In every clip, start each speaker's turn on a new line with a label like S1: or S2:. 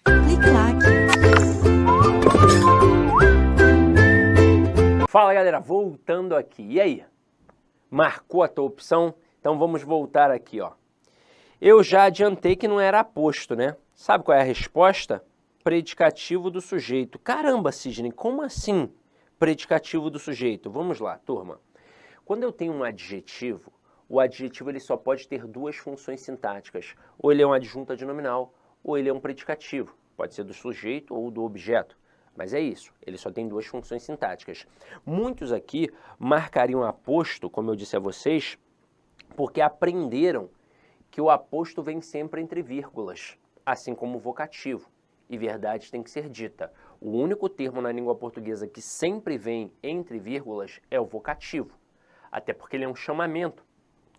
S1: Clic-clac.
S2: Fala galera, voltando aqui. E aí? Marcou a tua opção? Então vamos voltar aqui, ó. Eu já adiantei que não era aposto, né? Sabe qual é a resposta? Predicativo do sujeito. Caramba, Sidney, como assim predicativo do sujeito? Vamos lá, turma. Quando eu tenho um adjetivo, o adjetivo ele só pode ter duas funções sintáticas. Ou ele é um adjunto adnominal, ou ele é um predicativo. Pode ser do sujeito ou do objeto. Mas é isso, ele só tem duas funções sintáticas. Muitos aqui marcariam aposto, como eu disse a vocês, porque aprenderam que o aposto vem sempre entre vírgulas, assim como o vocativo. E verdade tem que ser dita. O único termo na língua portuguesa que sempre vem entre vírgulas é o vocativo. Até porque ele é um chamamento.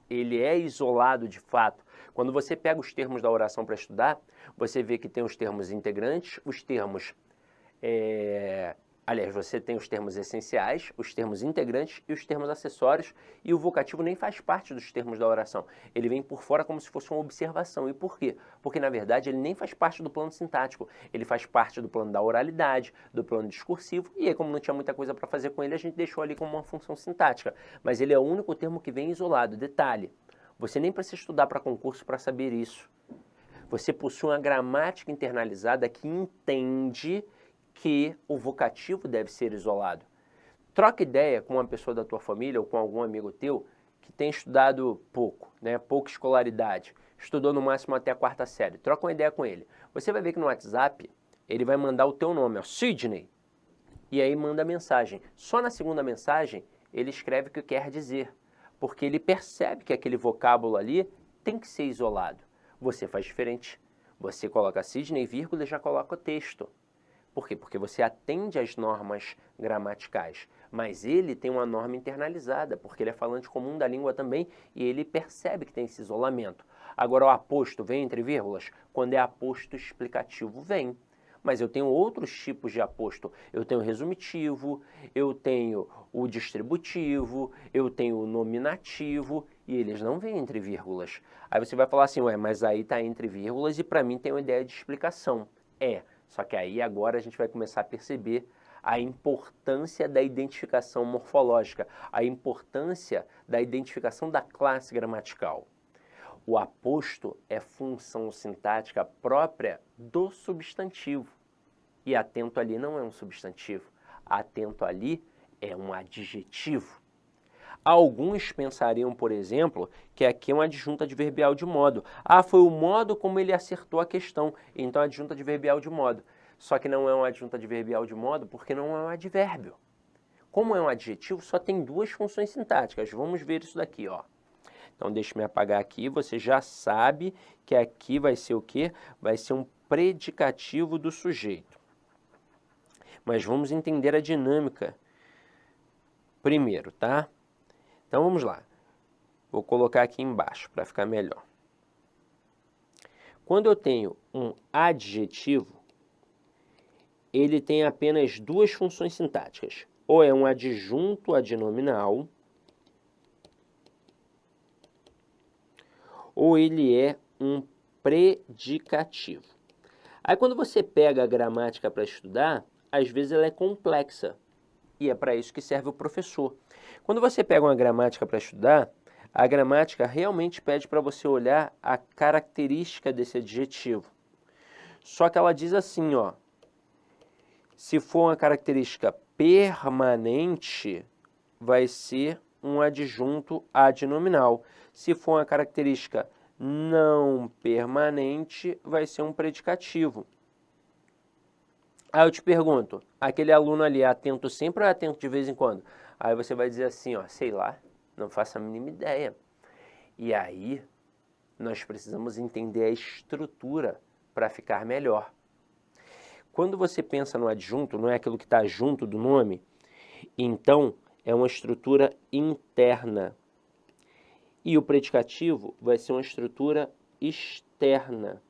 S2: Ele é isolado de fato. Quando você pega os termos da oração para estudar, você vê que tem os termos integrantes, os termos... Aliás, você tem os termos essenciais, os termos integrantes e os termos acessórios, e o vocativo nem faz parte dos termos da oração. Ele vem por fora como se fosse uma observação. E por quê? Porque, na verdade, ele nem faz parte do plano sintático. Ele faz parte do plano da oralidade, do plano discursivo, e aí, como não tinha muita coisa para fazer com ele, a gente deixou ali como uma função sintática. Mas ele é o único termo que vem isolado. Detalhe, você nem precisa estudar para concurso para saber isso. Você possui uma gramática internalizada que entende que o vocativo deve ser isolado. Troca ideia com uma pessoa da tua família ou com algum amigo teu que tem estudado pouco, né? Pouca escolaridade, estudou no máximo até a 4ª série. Troca uma ideia com ele. Você vai ver que no WhatsApp ele vai mandar o teu nome, ó, Sidney, e aí manda a mensagem. Só na segunda mensagem ele escreve o que quer dizer, porque ele percebe que aquele vocábulo ali tem que ser isolado. Você faz diferente. Você coloca Sidney, vírgula, e já coloca o texto. Por quê? Porque você atende às normas gramaticais, mas ele tem uma norma internalizada, porque ele é falante comum da língua também e ele percebe que tem esse isolamento. Agora, o aposto vem entre vírgulas? Quando é aposto explicativo, vem. Mas eu tenho outros tipos de aposto. Eu tenho o resumitivo, eu tenho o distributivo, eu tenho o nominativo e eles não vêm entre vírgulas. Aí você vai falar assim, ué, mas aí está entre vírgulas e para mim tem uma ideia de explicação. Só que aí agora a gente vai começar a perceber a importância da identificação morfológica, a importância da identificação da classe gramatical. O aposto é função sintática própria do substantivo. E atento ali não é um substantivo, atento ali é um adjetivo. Alguns pensariam, por exemplo, que aqui é uma adjunta adverbial de modo. Ah, foi o modo como ele acertou a questão, então adjunta adverbial de modo. Só que não é uma adjunta adverbial de modo porque não é um advérbio. Como é um adjetivo, só tem duas funções sintáticas. Vamos ver isso daqui, ó. Então, deixa eu me apagar aqui. Você já sabe que aqui vai ser o quê? Vai ser um predicativo do sujeito. Mas vamos entender a dinâmica primeiro, tá? Então, vamos lá. Vou colocar aqui embaixo para ficar melhor. Quando eu tenho um adjetivo, ele tem apenas duas funções sintáticas. Ou é um adjunto adnominal, ou ele é um predicativo. Aí, quando você pega a gramática para estudar, às vezes ela é complexa. E é para isso que serve o professor. Quando você pega uma gramática para estudar, a gramática realmente pede para você olhar a característica desse adjetivo. Só que ela diz assim, ó, se for uma característica permanente, vai ser um adjunto adnominal. Se for uma característica não permanente, vai ser um predicativo. Aí eu te pergunto, aquele aluno ali é atento sempre ou é atento de vez em quando? Aí você vai dizer assim, ó, sei lá, não faço a mínima ideia. E aí nós precisamos entender a estrutura para ficar melhor. Quando você pensa no adjunto, não é aquilo que está junto do nome, então é uma estrutura interna. E o predicativo vai ser uma estrutura externa.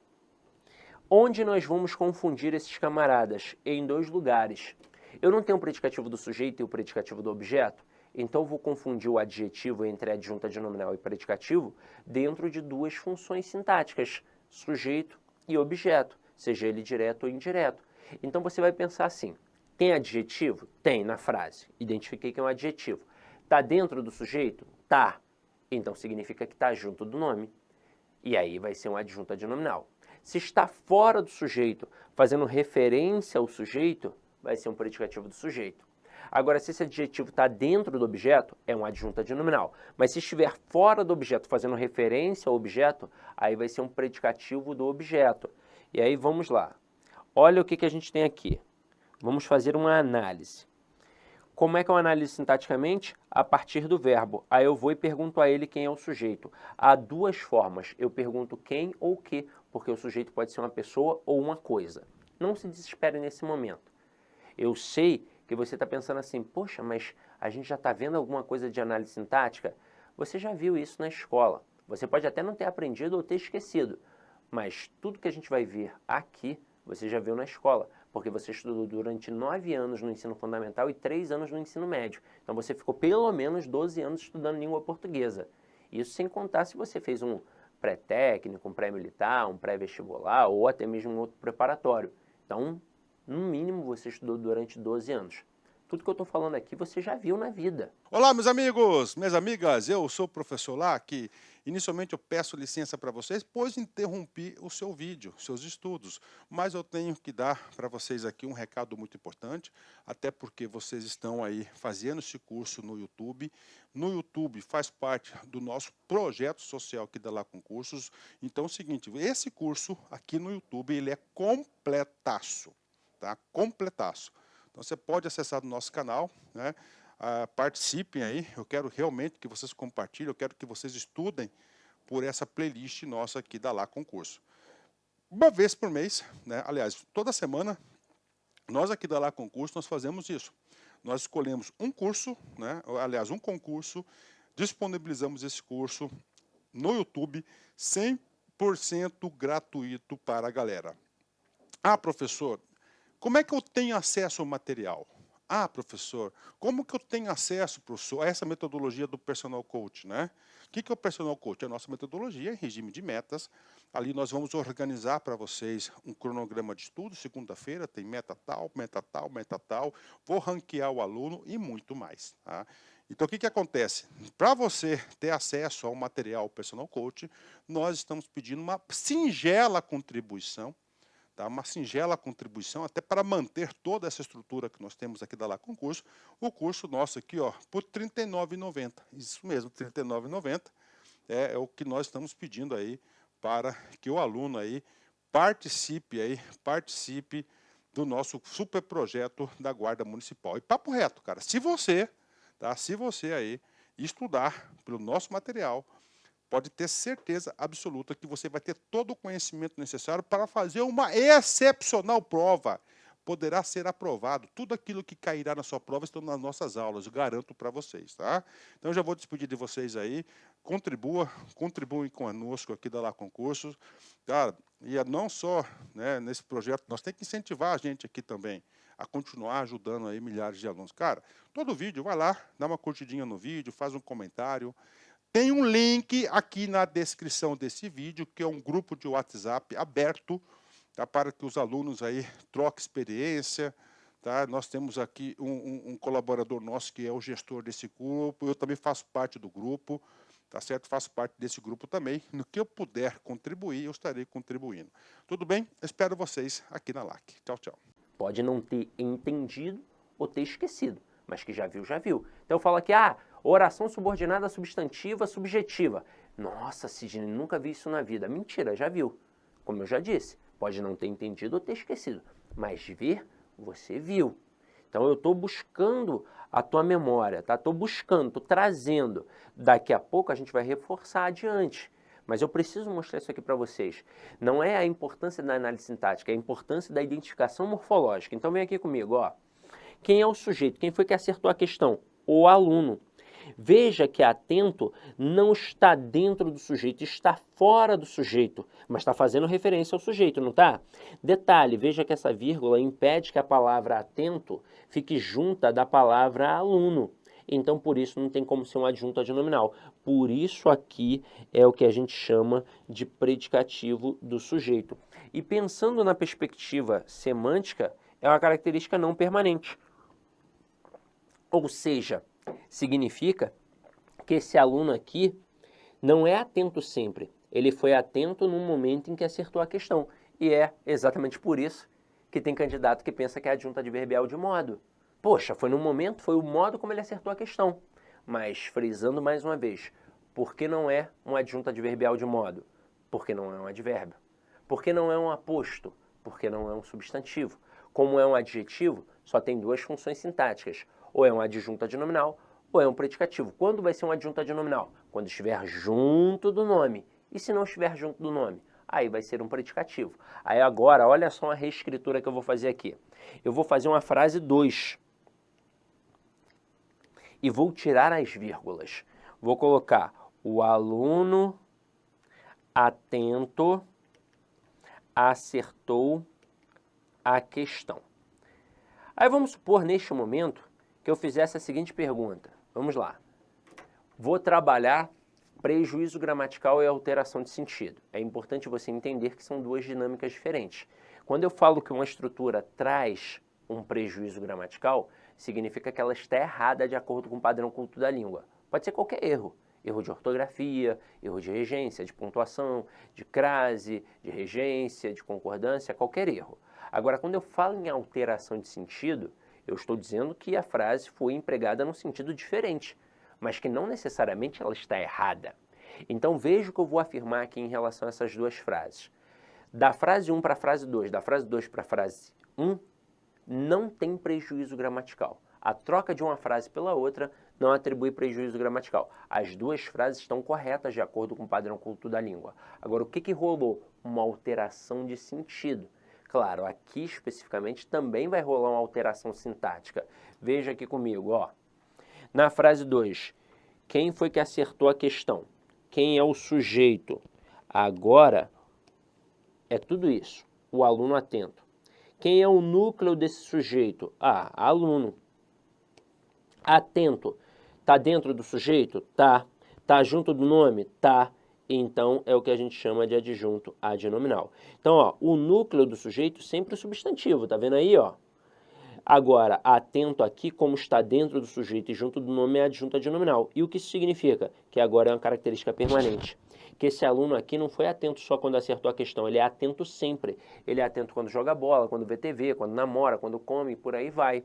S2: Onde nós vamos confundir esses camaradas? Em dois lugares. Eu não tenho o predicativo do sujeito e o predicativo do objeto, então eu vou confundir o adjetivo entre adjunto adnominal e predicativo dentro de duas funções sintáticas, sujeito e objeto. seja ele direto ou indireto. Então você vai pensar assim, tem adjetivo? Tem na frase. Identifiquei que é um adjetivo. Está dentro do sujeito? Tá. Então significa que está junto do nome. E aí vai ser um adjunto adnominal. Se está fora do sujeito, fazendo referência ao sujeito, vai ser um predicativo do sujeito. Agora, se esse adjetivo está dentro do objeto, é um adjunto adnominal. Mas se estiver fora do objeto, fazendo referência ao objeto, aí vai ser um predicativo do objeto. E aí vamos lá. Olha o que a gente tem aqui. Vamos fazer uma análise. Como é que eu analiso sintaticamente? A partir do verbo. Aí eu vou e pergunto a ele quem é o sujeito. Há duas formas. Eu pergunto quem ou o que, porque o sujeito pode ser uma pessoa ou uma coisa. Não se desespere nesse momento. Eu sei que você está pensando assim, poxa, mas a gente já está vendo alguma coisa de análise sintática? Você já viu isso na escola. Você pode até não ter aprendido ou ter esquecido, mas tudo que a gente vai ver aqui, você já viu na escola, porque você estudou durante 9 anos no ensino fundamental e 3 anos no ensino médio. Então você ficou pelo menos 12 anos estudando língua portuguesa. Isso sem contar se você fez um pré-técnico, um pré-militar, um pré-vestibular ou até mesmo um outro preparatório. Então, no mínimo, você estudou durante 12 anos. Tudo que eu estou falando aqui você já viu na vida.
S1: Olá, meus amigos, minhas amigas, eu sou o professor Lac. Inicialmente eu peço licença para vocês, pois interrompi o seu vídeo, seus estudos. Mas eu tenho que dar para vocês aqui um recado muito importante, até porque vocês estão aí fazendo esse curso no YouTube. No YouTube faz parte do nosso projeto social aqui da Lá Concursos. Então é o seguinte, esse curso aqui no YouTube, ele é completaço, tá? Completaço. Então você pode acessar o nosso canal, né? Participem aí, eu quero realmente que vocês compartilhem, eu quero que vocês estudem por essa playlist nossa aqui da Lá Concurso. Uma vez por mês, né? Aliás, toda semana, nós aqui da Lá Concurso, nós fazemos isso. Nós escolhemos um curso, né? Aliás, um concurso, disponibilizamos esse curso no YouTube, 100% gratuito para a galera. Ah, professor, como é que eu tenho acesso ao material? Ah, professor, como que eu tenho acesso, professor, a essa metodologia do Personal Coach, né? O que é o Personal Coach? É a nossa metodologia em regime de metas. Ali nós vamos organizar para vocês um cronograma de estudo. Segunda-feira tem meta tal, meta tal, meta tal. Vou ranquear o aluno e muito mais, tá? Então, o que acontece? Para você ter acesso ao material Personal Coach, nós estamos pedindo uma singela contribuição, tá? Uma singela contribuição, até para manter toda essa estrutura que nós temos aqui da Lá Concurso. O curso nosso aqui, ó, por R$ 39,90. Isso mesmo, R$ 39,90 é o que nós estamos pedindo aí para que o aluno aí participe do nosso super projeto da Guarda Municipal. E papo reto, cara, se você aí estudar pelo nosso material, pode ter certeza absoluta que você vai ter todo o conhecimento necessário para fazer uma excepcional prova. Poderá ser aprovado. Tudo aquilo que cairá na sua prova estão nas nossas aulas, eu garanto para vocês, tá? Então, já vou despedir de vocês aí. Contribuem conosco aqui da Lá Concursos. Cara, e não só, né, nesse projeto, nós temos que incentivar a gente aqui também a continuar ajudando aí milhares de alunos. Cara, todo vídeo, vai lá, dá uma curtidinha no vídeo, faz um comentário. Tem um link aqui na descrição desse vídeo, que é um grupo de WhatsApp aberto, tá, para que os alunos aí troquem experiência. Tá? Nós temos aqui um colaborador nosso que é o gestor desse grupo, eu também faço parte do grupo, tá certo? Faço parte desse grupo também. No que eu puder contribuir, eu estarei contribuindo. Tudo bem? Espero vocês aqui na LAC. Tchau, tchau.
S2: Pode não ter entendido ou ter esquecido, mas que já viu, já viu. Então eu falo aqui, oração subordinada substantiva, subjetiva. Nossa, Sidney, nunca vi isso na vida. Mentira, já viu. Como eu já disse, pode não ter entendido ou ter esquecido, mas ver, você viu. Então eu estou buscando a tua memória, tá? Estou buscando, estou trazendo. Daqui a pouco a gente vai reforçar adiante. Mas eu preciso mostrar isso aqui para vocês. Não é a importância da análise sintática, é a importância da identificação morfológica. Então vem aqui comigo, ó. Quem é o sujeito? Quem foi que acertou a questão? O aluno. Veja que atento não está dentro do sujeito, está fora do sujeito, mas está fazendo referência ao sujeito, não está? Detalhe, veja que essa vírgula impede que a palavra atento fique junta da palavra aluno. Então, por isso, não tem como ser um adjunto adnominal. Por isso aqui é o que a gente chama de predicativo do sujeito. E pensando na perspectiva semântica, é uma característica não permanente. Ou seja, significa que esse aluno aqui não é atento sempre. Ele foi atento no momento em que acertou a questão. E é exatamente por isso que tem candidato que pensa que é adjunta adverbial de modo. Poxa, foi no momento, foi o modo como ele acertou a questão. Mas, frisando mais uma vez, por que não é um adjunto adverbial de modo? Porque não é um advérbio. Por que não é um aposto? Porque não é um substantivo. Como é um adjetivo, só tem duas funções sintáticas. Ou é um adjunto adnominal, ou é um predicativo. Quando vai ser um adjunto adnominal? Quando estiver junto do nome. E se não estiver junto do nome? Aí vai ser um predicativo. Aí agora, olha só uma reescritura que eu vou fazer aqui. Eu vou fazer uma frase 2. E vou tirar as vírgulas. Vou colocar o aluno atento acertou a questão. Aí vamos supor, neste momento, que eu fizesse a seguinte pergunta. Vamos lá. Vou trabalhar prejuízo gramatical e alteração de sentido. É importante você entender que são duas dinâmicas diferentes. Quando eu falo que uma estrutura traz um prejuízo gramatical, significa que ela está errada de acordo com o padrão culto da língua. Pode ser qualquer erro. Erro de ortografia, erro de regência, de pontuação, de crase, de regência, de concordância, qualquer erro. Agora, quando eu falo em alteração de sentido, eu estou dizendo que a frase foi empregada num sentido diferente, mas que não necessariamente ela está errada. Então, veja o que eu vou afirmar aqui em relação a essas duas frases. Da frase 1 para a frase 2, da frase 2 para a frase 1, não tem prejuízo gramatical. A troca de uma frase pela outra não atribui prejuízo gramatical. As duas frases estão corretas de acordo com o padrão culto da língua. Agora, o que rolou? Uma alteração de sentido. Claro, aqui especificamente também vai rolar uma alteração sintática. Veja aqui comigo, ó. Na frase 2, quem foi que acertou a questão? Quem é o sujeito? Agora, é tudo isso. O aluno atento. Quem é o núcleo desse sujeito? Ah, aluno. Atento. Tá dentro do sujeito? Tá. Tá junto do nome? Tá. Então, é o que a gente chama de adjunto adnominal. Então, ó, o núcleo do sujeito sempre é substantivo, tá vendo aí, ó? Agora, atento aqui, como está dentro do sujeito e junto do nome, é adjunto adnominal. E o que isso significa? Que agora é uma característica permanente. Que esse aluno aqui não foi atento só quando acertou a questão, ele é atento sempre. Ele é atento quando joga bola, quando vê TV, quando namora, quando come, por aí vai.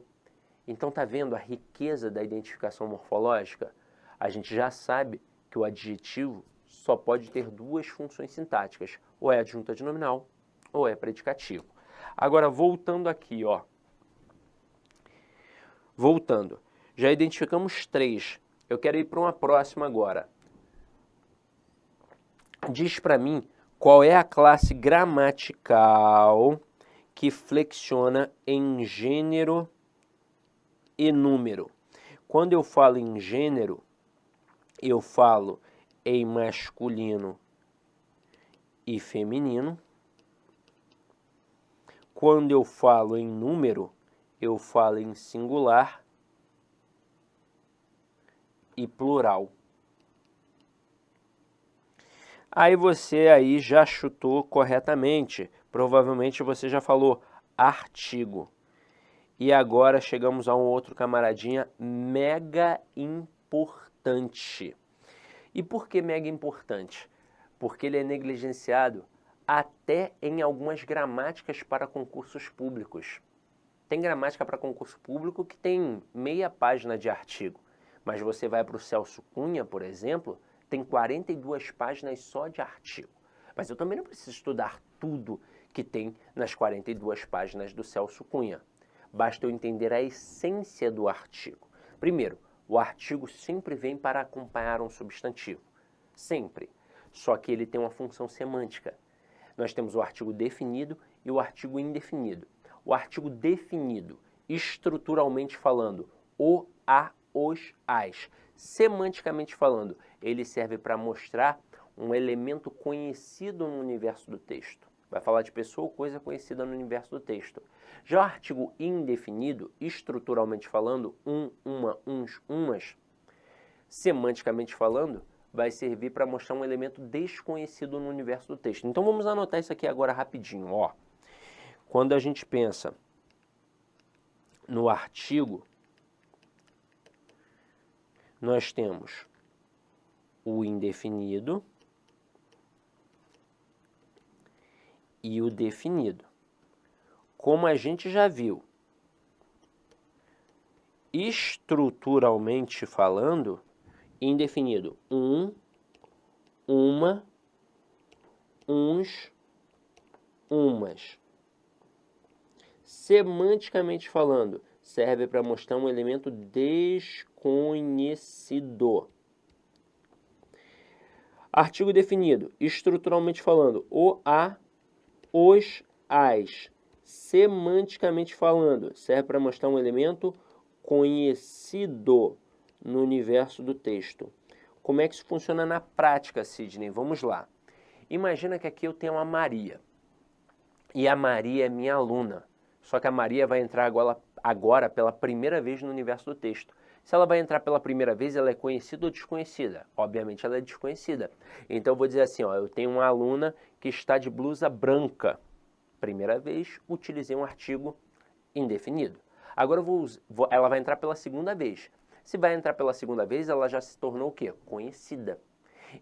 S2: Então, tá vendo a riqueza da identificação morfológica? A gente já sabe que o adjetivo só pode ter duas funções sintáticas, ou é adjunto adnominal, ou é predicativo. Agora, voltando aqui, ó. Voltando, já identificamos 3. Eu quero ir para uma próxima agora. Diz para mim qual é a classe gramatical que flexiona em gênero e número. Quando eu falo em gênero, eu falo em masculino e feminino. Quando eu falo em número, eu falo em singular e plural. Aí você aí já chutou corretamente. Provavelmente você já falou artigo. E agora chegamos a um outro camaradinha mega importante. E por que mega importante? Porque ele é negligenciado até em algumas gramáticas para concursos públicos. Tem gramática para concurso público que tem meia página de artigo, mas você vai para o Celso Cunha, por exemplo, tem 42 páginas só de artigo. Mas eu também não preciso estudar tudo que tem nas 42 páginas do Celso Cunha. Basta eu entender a essência do artigo. Primeiro, o artigo sempre vem para acompanhar um substantivo. Sempre. Só que ele tem uma função semântica. Nós temos o artigo definido e o artigo indefinido. O artigo definido, estruturalmente falando, o, a, os, as. Semanticamente falando, ele serve para mostrar um elemento conhecido no universo do texto. Vai falar de pessoa ou coisa conhecida no universo do texto. Já o artigo indefinido, estruturalmente falando, um, uma, uns, umas, semanticamente falando, vai servir para mostrar um elemento desconhecido no universo do texto. Então vamos anotar isso aqui agora rapidinho. Ó. Quando a gente pensa no artigo, nós temos o indefinido e o definido. Como a gente já viu, estruturalmente falando, indefinido, uma, uns, umas. Semanticamente falando, serve para mostrar um elemento desconhecido. Artigo definido, estruturalmente falando, o, a, os, as. Semanticamente falando, serve para mostrar um elemento conhecido no universo do texto. Como é que isso funciona na prática, Sidney? Vamos lá. Imagina que aqui eu tenho uma Maria. E a Maria é minha aluna. Só que a Maria vai entrar agora pela primeira vez no universo do texto. Se ela vai entrar pela primeira vez, ela é conhecida ou desconhecida? Obviamente ela é desconhecida. Então eu vou dizer assim, ó, eu tenho uma aluna que está de blusa branca. Primeira vez, utilizei um artigo indefinido. Agora ela vai entrar pela segunda vez. Se vai entrar pela segunda vez, ela já se tornou o quê? Conhecida.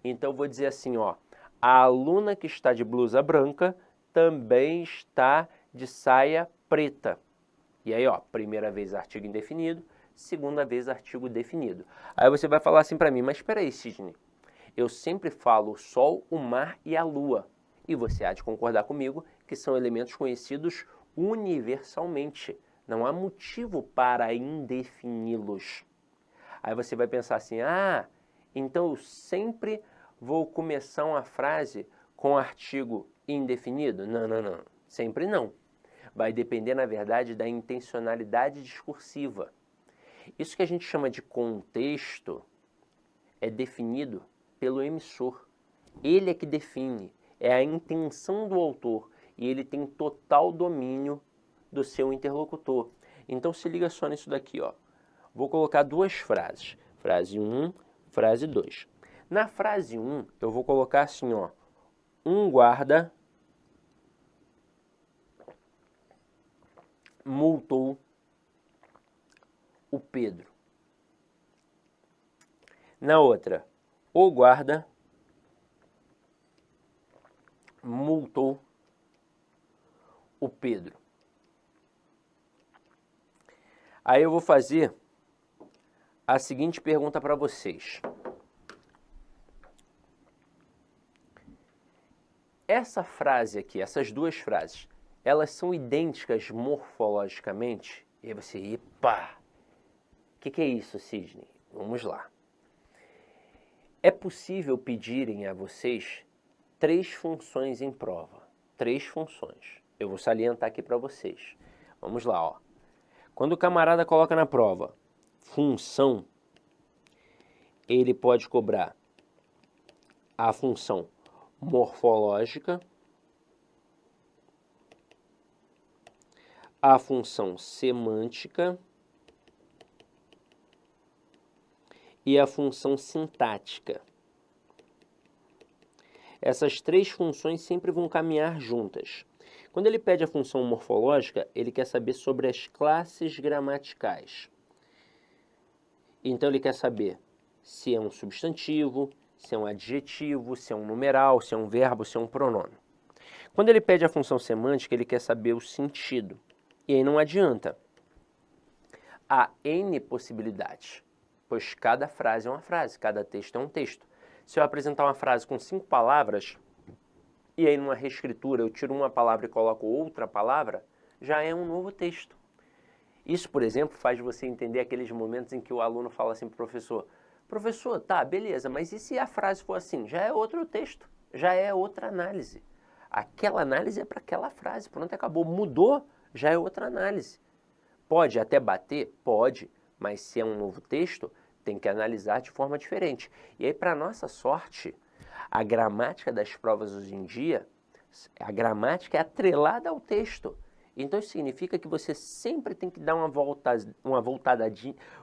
S2: Então eu vou dizer assim, ó, a aluna que está de blusa branca também está de saia preta. E aí, ó, primeira vez artigo indefinido, segunda vez artigo definido. Aí você vai falar assim para mim, mas espera aí, Sidney, eu sempre falo o sol, o mar e a lua. E você há de concordar comigo que são elementos conhecidos universalmente. Não há motivo para indefini-los. Aí você vai pensar assim, ah, então eu sempre vou começar uma frase com artigo indefinido? Não, não, não. Sempre não. Vai depender, na verdade, da intencionalidade discursiva. Isso que a gente chama de contexto é definido pelo emissor. Ele é que define, é a intenção do autor e ele tem total domínio do seu interlocutor. Então se liga só nisso daqui, ó. Vou colocar duas frases, frase 1, frase 2. Na frase 1, eu vou colocar assim, ó, um guarda multou o Pedro. Na outra, o guarda multou o Pedro. Aí eu vou fazer a seguinte pergunta para vocês. Essa frase aqui, essas duas frases, elas são idênticas morfologicamente? E aí você, epa, o que é isso, Sidney? Vamos lá. É possível pedirem a vocês 3 funções em prova. 3 funções. Eu vou salientar aqui para vocês. Vamos lá, ó. Quando o camarada coloca na prova função, ele pode cobrar a função morfológica, a função semântica e a função sintática. Essas 3 funções sempre vão caminhar juntas. Quando ele pede a função morfológica, ele quer saber sobre as classes gramaticais. Então ele quer saber se é um substantivo, se é um adjetivo, se é um numeral, se é um verbo, se é um pronome. Quando ele pede a função semântica, ele quer saber o sentido. E aí não adianta. Há N possibilidades, pois cada frase é uma frase, cada texto é um texto. Se eu apresentar uma frase com 5 palavras, e aí numa reescritura eu tiro uma palavra e coloco outra palavra, já é um novo texto. Isso, por exemplo, faz você entender aqueles momentos em que o aluno fala assim para o professor, professor, tá, beleza, mas e se a frase for assim? Já é outro texto, já é outra análise. Aquela análise é para aquela frase, pronto, acabou. Mudou, já é outra análise. Pode até bater? Pode, mas se é um novo texto, tem que analisar de forma diferente. E aí, para nossa sorte, a gramática das provas hoje em dia, a gramática é atrelada ao texto. Então isso significa que você sempre tem que dar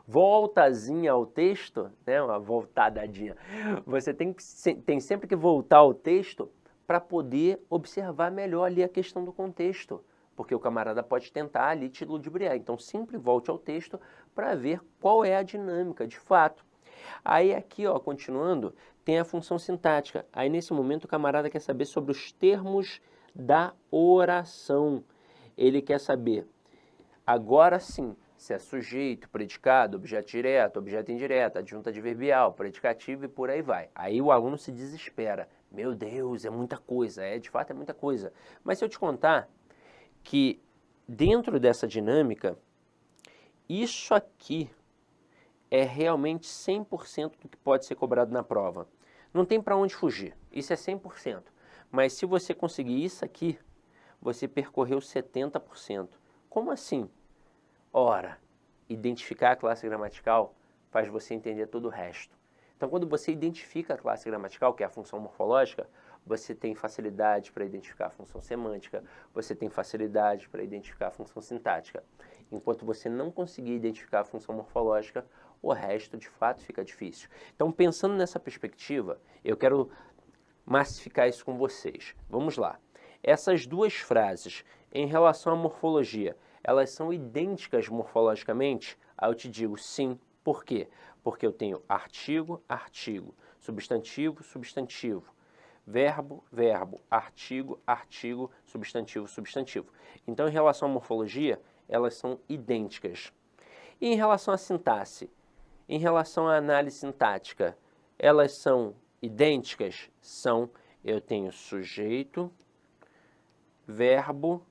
S2: voltazinha ao texto, né? Uma voltadinha. Você tem sempre que voltar ao texto para poder observar melhor ali a questão do contexto, porque o camarada pode tentar ali te ludibriar. Então sempre volte ao texto para ver qual é a dinâmica de fato. Aí aqui, ó, continuando, tem a função sintática. Aí nesse momento o camarada quer saber sobre os termos da oração. Ele quer saber, agora sim, se é sujeito, predicado, objeto direto, objeto indireto, adjunta adverbial, predicativo e por aí vai. Aí o aluno se desespera. Meu Deus, é muita coisa. De fato é muita coisa. Mas se eu te contar que dentro dessa dinâmica, isso aqui é realmente 100% do que pode ser cobrado na prova. Não tem para onde fugir, isso é 100%. Mas se você conseguir isso aqui, você percorreu 70%. Como assim? Ora, identificar a classe gramatical faz você entender todo o resto. Então, quando você identifica a classe gramatical, que é a função morfológica, você tem facilidade para identificar a função semântica, você tem facilidade para identificar a função sintática. Enquanto você não conseguir identificar a função morfológica, o resto de fato fica difícil. Então, pensando nessa perspectiva, eu quero massificar isso com vocês. Vamos lá. Essas duas frases, em relação à morfologia, elas são idênticas morfologicamente? Aí eu te digo sim. Por quê? Porque eu tenho artigo, artigo, substantivo, substantivo, verbo, verbo, artigo, artigo, substantivo, substantivo. Então, em relação à morfologia, elas são idênticas. E em relação à sintaxe? Em relação à análise sintática, elas são idênticas? São. Eu tenho sujeito, verbo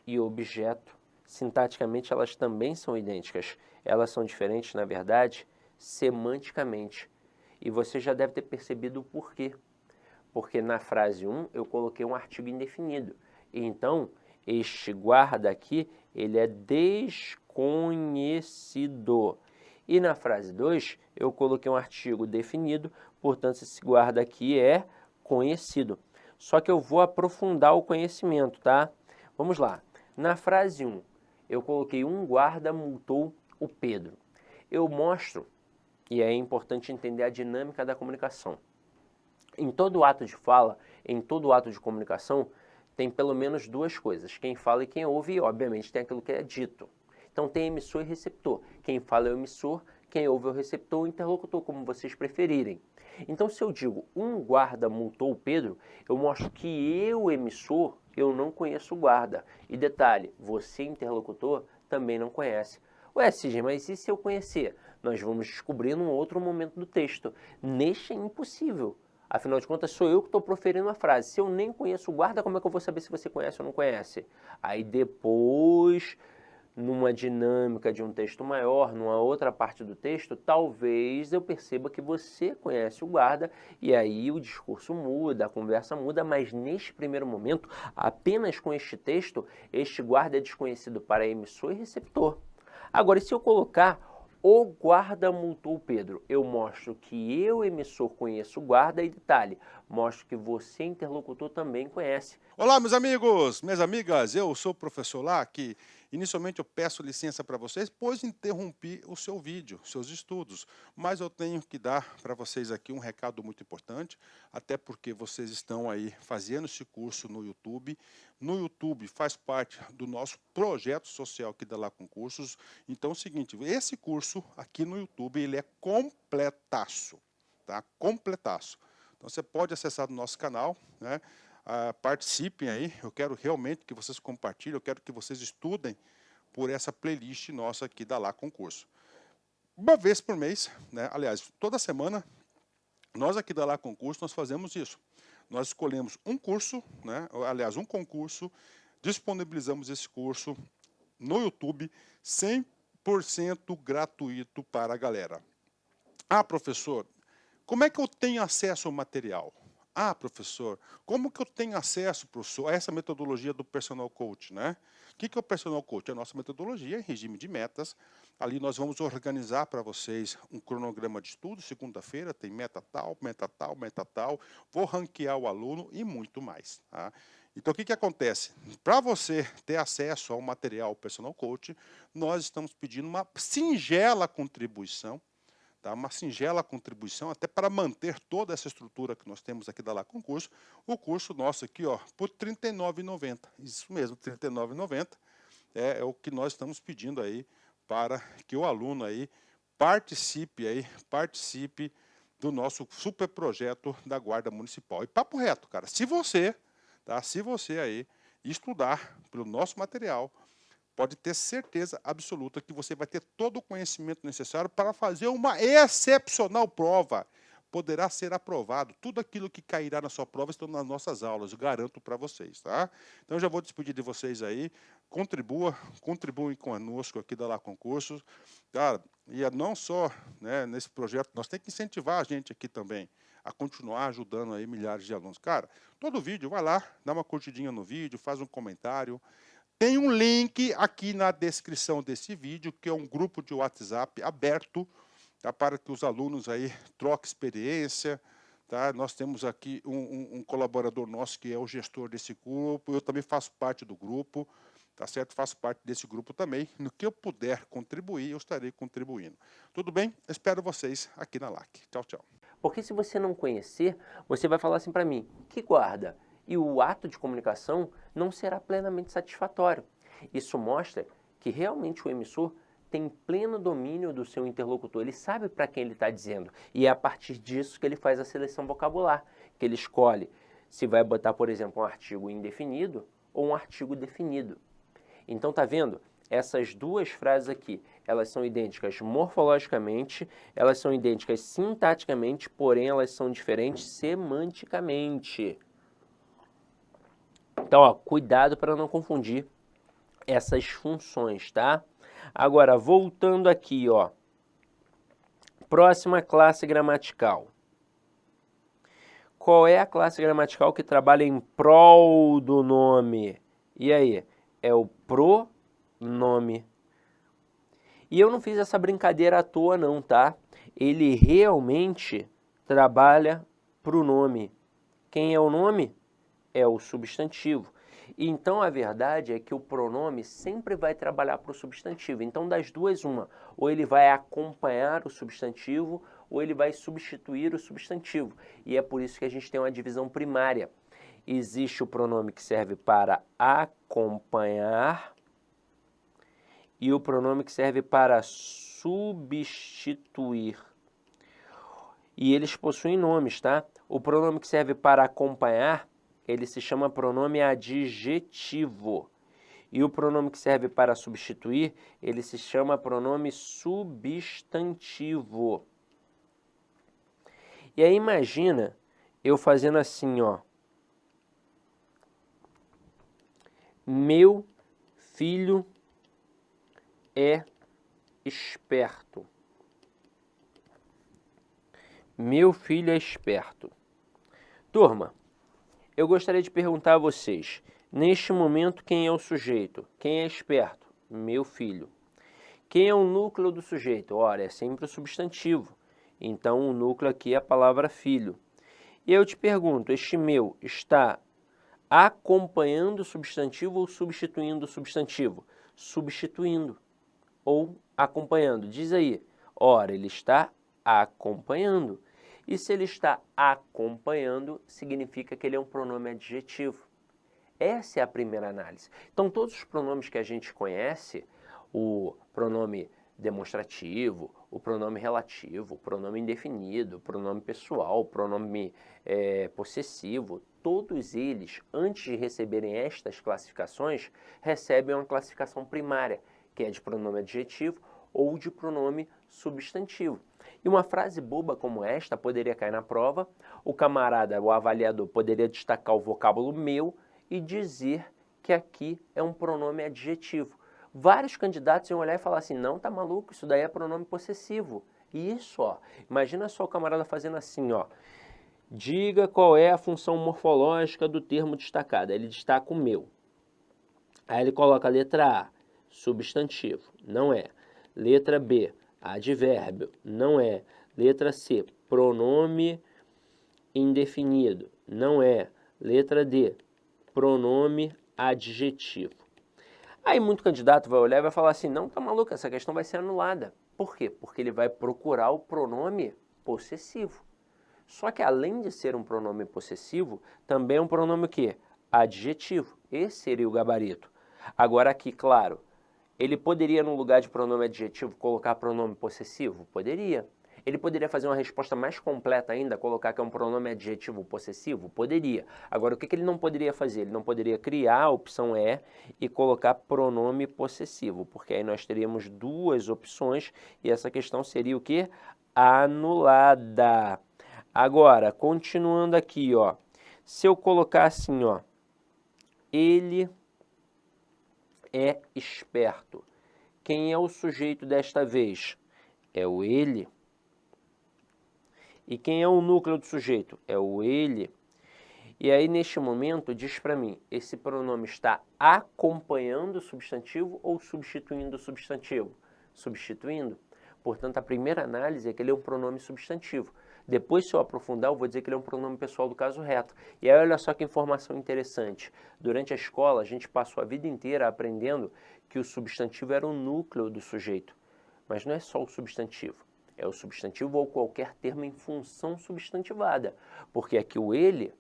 S2: e objeto. Sintaticamente, elas também são idênticas. Elas são diferentes, na verdade, semanticamente. E você já deve ter percebido o porquê. Porque na frase 1 eu coloquei um artigo indefinido. E então, este guarda aqui, ele é desconhecido. E na frase 2 eu coloquei um artigo definido, portanto esse guarda aqui é conhecido. Só que eu vou aprofundar o conhecimento, tá? Vamos lá. Na frase 1, eu coloquei um guarda multou o Pedro. Eu mostro, e é importante entender a dinâmica da comunicação. Em todo ato de fala, em todo ato de comunicação, tem pelo menos duas coisas. Quem fala e quem ouve, e obviamente tem aquilo que é dito. Então tem emissor e receptor. Quem fala é o emissor, quem ouve é o receptor ou interlocutor, como vocês preferirem. Então se eu digo um guarda multou o Pedro, eu mostro que eu, emissor, eu não conheço o guarda. E detalhe, você, interlocutor, também não conhece. Ué, Cisne, mas e se eu conhecer? Nós vamos descobrir num outro momento do texto. Neste é impossível. Afinal de contas, sou eu que estou proferindo a frase. Se eu nem conheço o guarda, como é que eu vou saber se você conhece ou não conhece? Aí depois, numa dinâmica de um texto maior, numa outra parte do texto, talvez eu perceba que você conhece o guarda e aí o discurso muda, a conversa muda, mas neste primeiro momento, apenas com este texto, este guarda é desconhecido para emissor e receptor. Agora, e se eu colocar o guarda multou Pedro? Eu mostro que eu, emissor, conheço o guarda e detalhe, mostro que você, interlocutor, também conhece.
S1: Olá, meus amigos, minhas amigas, eu sou o professor Lá, que inicialmente eu peço licença para vocês, pois interrompi o seu vídeo, seus estudos, mas eu tenho que dar para vocês aqui um recado muito importante, até porque vocês estão aí fazendo esse curso no YouTube. No YouTube faz parte do nosso projeto social aqui da Lá Concursos. Então é o seguinte, esse curso aqui no YouTube, ele é completaço, tá? Completaço. Então você pode acessar no nosso canal, né? Participem aí, eu quero realmente que vocês compartilhem, eu quero que vocês estudem por essa playlist nossa aqui da Lá Concurso. Uma vez por mês, né? Aliás, toda semana, nós aqui da Lá Concurso, nós fazemos isso. Nós escolhemos um curso, né? Aliás, um concurso, disponibilizamos esse curso no YouTube, 100% gratuito para a galera. Ah, professor, como é que eu tenho acesso ao material? Ah, professor, como que eu tenho acesso, professor, a essa metodologia do Personal Coach, né? O que é o Personal Coach? É a nossa metodologia em regime de metas. Ali nós vamos organizar para vocês um cronograma de estudo. Segunda-feira tem meta tal, meta tal, meta tal. Vou ranquear o aluno e muito mais, tá? Então, o que acontece? Para você ter acesso ao material Personal Coach, nós estamos pedindo uma singela contribuição, tá? Uma singela contribuição até para manter toda essa estrutura que nós temos aqui da Lá Concurso. O curso nosso aqui, ó, por R$ 39,90. Isso mesmo, R$ 39,90 é o que nós estamos pedindo aí para que o aluno aí participe do nosso super projeto da Guarda Municipal. E papo reto, cara, se você aí estudar pelo nosso material, pode ter certeza absoluta que você vai ter todo o conhecimento necessário para fazer uma excepcional prova. Poderá ser aprovado. Tudo aquilo que cairá na sua prova estão nas nossas aulas, eu garanto para vocês, tá? Então, eu já vou despedir de vocês aí. Contribuem conosco aqui da Lá Concursos. Cara, e não só, né, nesse projeto, nós temos que incentivar a gente aqui também a continuar ajudando aí milhares de alunos. Cara, todo vídeo, vai lá, dá uma curtidinha no vídeo, faz um comentário. Tem um link aqui na descrição desse vídeo, que é um grupo de WhatsApp aberto, tá, para que os alunos aí troquem experiência. Tá? Nós temos aqui um colaborador nosso que é o gestor desse grupo, eu também faço parte do grupo, tá certo? Faço parte desse grupo também. No que eu puder contribuir, eu estarei contribuindo. Tudo bem? Espero vocês aqui na LAC. Tchau, tchau.
S2: Porque se você não conhecer, você vai falar assim para mim, que guarda? E o ato de comunicação não será plenamente satisfatório. Isso mostra que realmente o emissor tem pleno domínio do seu interlocutor, ele sabe para quem ele está dizendo. E é a partir disso que ele faz a seleção vocabular, que ele escolhe se vai botar, por exemplo, um artigo indefinido ou um artigo definido. Então, tá vendo? Essas duas frases aqui, elas são idênticas morfologicamente, elas são idênticas sintaticamente, porém elas são diferentes semanticamente. Então, ó, cuidado para não confundir essas funções, tá? Agora, voltando aqui, ó. Próxima classe gramatical. Qual é a classe gramatical que trabalha em prol do nome? E aí? É o pronome. E eu não fiz essa brincadeira à toa não, tá? Ele realmente trabalha para o nome. Quem é o nome? É o substantivo. Então, a verdade é que o pronome sempre vai trabalhar para o substantivo. Então, das duas, uma. Ou ele vai acompanhar o substantivo, ou ele vai substituir o substantivo. E é por isso que a gente tem uma divisão primária. Existe o pronome que serve para acompanhar e o pronome que serve para substituir. E eles possuem nomes, tá? O pronome que serve para acompanhar, ele se chama pronome adjetivo. E o pronome que serve para substituir, ele se chama pronome substantivo. E aí imagina eu fazendo assim, ó. Meu filho é esperto. Meu filho é esperto. Turma, eu gostaria de perguntar a vocês, neste momento, quem é o sujeito? Quem é esperto? Meu filho. Quem é o núcleo do sujeito? Ora, é sempre o substantivo. Então, o núcleo aqui é a palavra filho. E eu te pergunto, este meu está acompanhando o substantivo ou substituindo o substantivo? Substituindo ou acompanhando. Diz aí. Ora, ele está acompanhando. E se ele está acompanhando, significa que ele é um pronome adjetivo. Essa é a primeira análise. Então, todos os pronomes que a gente conhece, o pronome demonstrativo, o pronome relativo, o pronome indefinido, o pronome pessoal, o pronome possessivo, todos eles, antes de receberem estas classificações, recebem uma classificação primária, que é de pronome adjetivo ou de pronome substantivo. E uma frase boba como esta poderia cair na prova, o camarada, o avaliador, poderia destacar o vocábulo meu e dizer que aqui é um pronome adjetivo. Vários candidatos iam olhar e falar assim, não, tá maluco, isso daí é pronome possessivo. E isso, ó, imagina só o camarada fazendo assim, ó. Diga qual é a função morfológica do termo destacado. Aí ele destaca o meu. Aí ele coloca a letra A, substantivo, não é. Letra B, advérbio, não é. Letra C, pronome indefinido, não é. Letra D, pronome adjetivo. Aí muito candidato vai olhar e vai falar assim, não, tá maluco, essa questão vai ser anulada. Por quê? Porque ele vai procurar o pronome possessivo. Só que além de ser um pronome possessivo, também é um pronome o quê? Adjetivo. Esse seria o gabarito. Agora aqui, claro, ele poderia no lugar de pronome adjetivo colocar pronome possessivo? Poderia. Ele poderia fazer uma resposta mais completa ainda, colocar que é um pronome adjetivo possessivo? Poderia. Agora, o que ele não poderia fazer? Ele não poderia criar a opção E e colocar pronome possessivo, porque aí nós teríamos duas opções e essa questão seria o quê? Anulada. Agora, continuando aqui, ó, se eu colocar assim, ó, ele é esperto. Quem é o sujeito desta vez? É o ele. E quem é o núcleo do sujeito? É o ele. E aí, neste momento, diz para mim, esse pronome está acompanhando o substantivo ou substituindo o substantivo? Substituindo. Portanto, a primeira análise é que ele é um pronome substantivo. Depois, se eu aprofundar, eu vou dizer que ele é um pronome pessoal do caso reto. E aí, olha só que informação interessante. Durante a escola, a gente passou a vida inteira aprendendo que o substantivo era o núcleo do sujeito. Mas não é só o substantivo. É o substantivo ou qualquer termo em função substantivada. Porque aqui o ele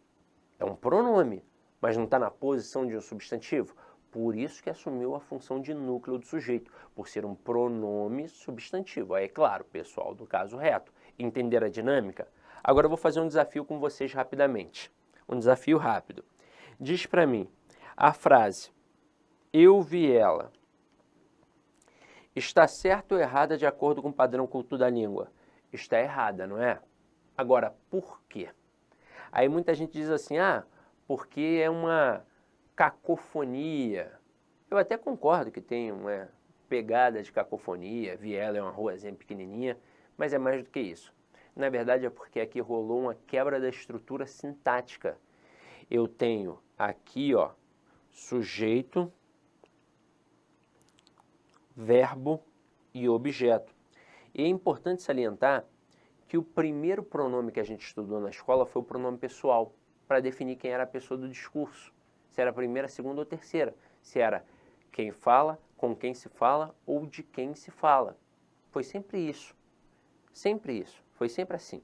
S2: é um pronome, mas não está na posição de um substantivo. Por isso que assumiu a função de núcleo do sujeito, por ser um pronome substantivo. Aí, é claro, pessoal do caso reto. Entender a dinâmica? Agora eu vou fazer um desafio com vocês rapidamente. Um desafio rápido. Diz para mim, a frase, eu vi ela, está certa ou errada de acordo com o padrão culto da língua? Está errada, não é? Agora, por quê? Aí muita gente diz assim, porque é uma cacofonia. Eu até concordo que tem uma pegada de cacofonia, Viela é uma ruazinha pequenininha, mas é mais do que isso. Na verdade é porque aqui rolou uma quebra da estrutura sintática. Eu tenho aqui, ó, sujeito, verbo e objeto. E é importante salientar que o primeiro pronome que a gente estudou na escola foi o pronome pessoal, para definir quem era a pessoa do discurso. Se era a primeira, a segunda ou terceira. Se era quem fala, com quem se fala ou de quem se fala. Foi sempre isso. Sempre isso. Foi sempre assim.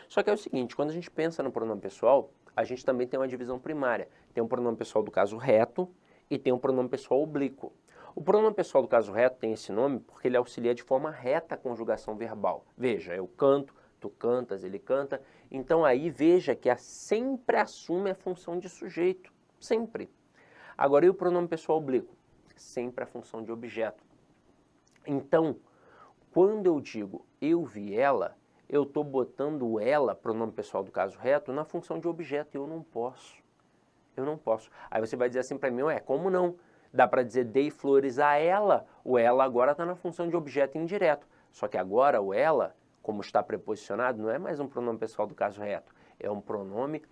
S2: Só que é o seguinte, quando a gente pensa no pronome pessoal, a gente também tem uma divisão primária. Tem um pronome pessoal do caso reto e tem um pronome pessoal oblíquo. O pronome pessoal do caso reto tem esse nome porque ele auxilia de forma reta a conjugação verbal. Veja, eu canto, tu cantas, ele canta. Então aí veja que sempre assume a função de sujeito. Sempre. Agora, e o pronome pessoal oblíquo? Sempre a função de objeto. Então, quando eu digo eu vi ela, eu estou botando ela, pronome pessoal do caso reto, na função de objeto. E eu não posso. Eu não posso. Aí você vai dizer assim para mim, como não? Dá para dizer dei flores a ela. O ela agora está na função de objeto indireto. Só que agora o ela, como está preposicionado, não é mais um pronome pessoal do caso reto. É um pronome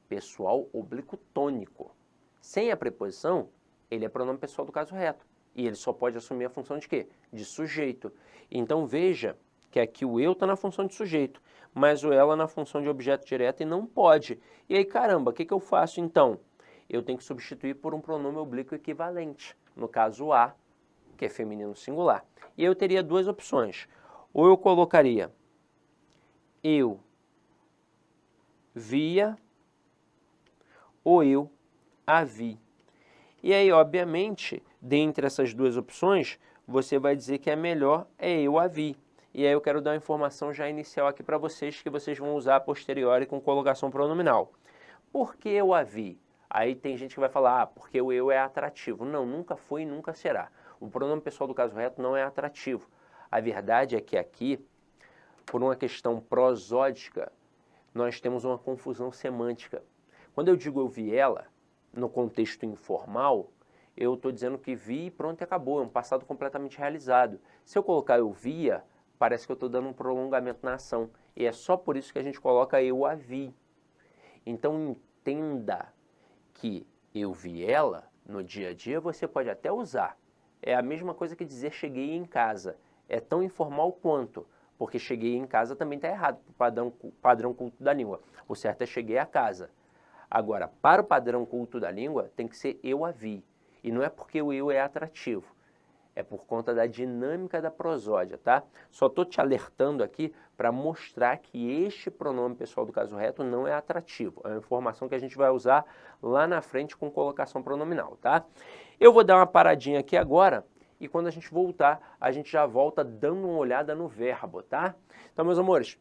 S2: pessoal oblíquo tônico. Sem a preposição, ele é pronome pessoal do caso reto. E ele só pode assumir a função de quê? De sujeito. Então veja que aqui o eu está na função de sujeito, mas o ela na função de objeto direto e não pode. E aí, caramba, o que eu faço então? Eu tenho que substituir por um pronome oblíquo equivalente, no caso a, que é feminino singular. E eu teria duas opções. Ou eu colocaria eu via, ou eu a vi. E aí, obviamente, dentre essas duas opções, você vai dizer que a melhor é eu a vi. E aí eu quero dar uma informação já inicial aqui para vocês, que vocês vão usar a posteriori com colocação pronominal. Por que eu a vi? Aí tem gente que vai falar, porque o eu é atrativo. Não, nunca foi e nunca será. O pronome pessoal do caso reto não é atrativo. A verdade é que aqui, por uma questão prosódica, nós temos uma confusão semântica. Quando eu digo eu vi ela, no contexto informal, eu estou dizendo que vi e pronto e acabou, é um passado completamente realizado. Se eu colocar eu via, parece que eu estou dando um prolongamento na ação. E é só por isso que a gente coloca eu a vi. Então entenda que eu vi ela, no dia a dia você pode até usar. É a mesma coisa que dizer cheguei em casa. É tão informal quanto, porque cheguei em casa também está errado, padrão culto da língua. O certo é cheguei a casa. Agora, para o padrão culto da língua, tem que ser eu a vi. E não é porque o eu é atrativo, é por conta da dinâmica da prosódia, tá? Só estou te alertando aqui para mostrar que este pronome pessoal do caso reto não é atrativo. É uma informação que a gente vai usar lá na frente com colocação pronominal, tá? Eu vou dar uma paradinha aqui agora e quando a gente voltar, a gente já volta dando uma olhada no verbo, tá? Então, meus amores,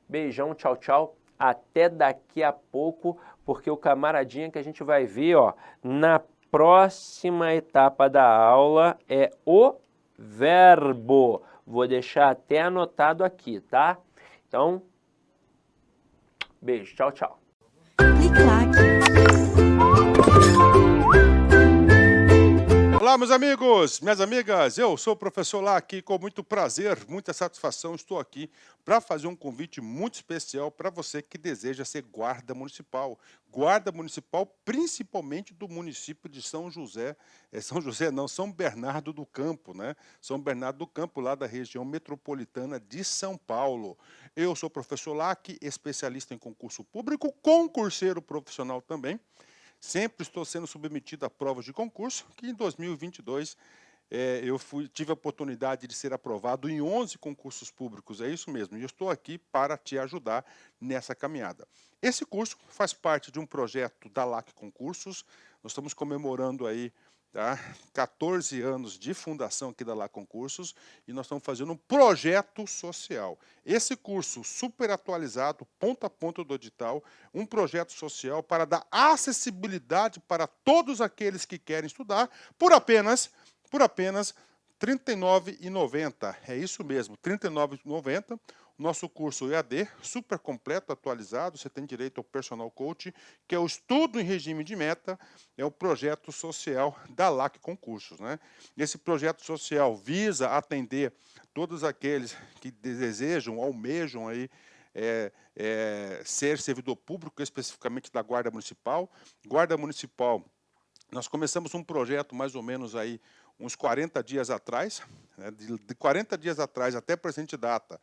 S2: beijão, tchau, tchau. Até daqui a pouco, porque o camaradinha que a gente vai ver, ó, na próxima etapa da aula é o verbo. Vou deixar até anotado aqui, tá? Então, beijo, tchau, tchau.
S1: Olá, meus amigos, minhas amigas, eu sou o professor Lac, com muito prazer, muita satisfação, estou aqui para fazer um convite muito especial para você que deseja ser guarda municipal principalmente do município de São José, São Bernardo do Campo, né? São Bernardo do Campo, lá da região metropolitana de São Paulo. Eu sou o professor Lac, especialista em concurso público, concurseiro profissional também. Sempre estou sendo submetido a provas de concurso, que em 2022 tive a oportunidade de ser aprovado em 11 concursos públicos, é isso mesmo, e eu estou aqui para te ajudar nessa caminhada. Esse curso faz parte de um projeto da LAC Concursos, nós estamos comemorando aí 14 anos de fundação aqui da LAC Concursos e nós estamos fazendo um projeto social. Esse curso super atualizado, ponto a ponto do edital, um projeto social para dar acessibilidade para todos aqueles que querem estudar por apenas R$ 39,90. É isso mesmo, R$ 39,90. Nosso curso EAD, super completo, atualizado, você tem direito ao personal coach, que é o estudo em regime de meta, é o projeto social da LAC Concursos, né? Esse projeto social visa atender todos aqueles que desejam, almejam aí, ser servidor público, especificamente da Guarda Municipal. Guarda Municipal, nós começamos um projeto mais ou menos aí uns 40 dias atrás, né? De 40 dias atrás até a presente data,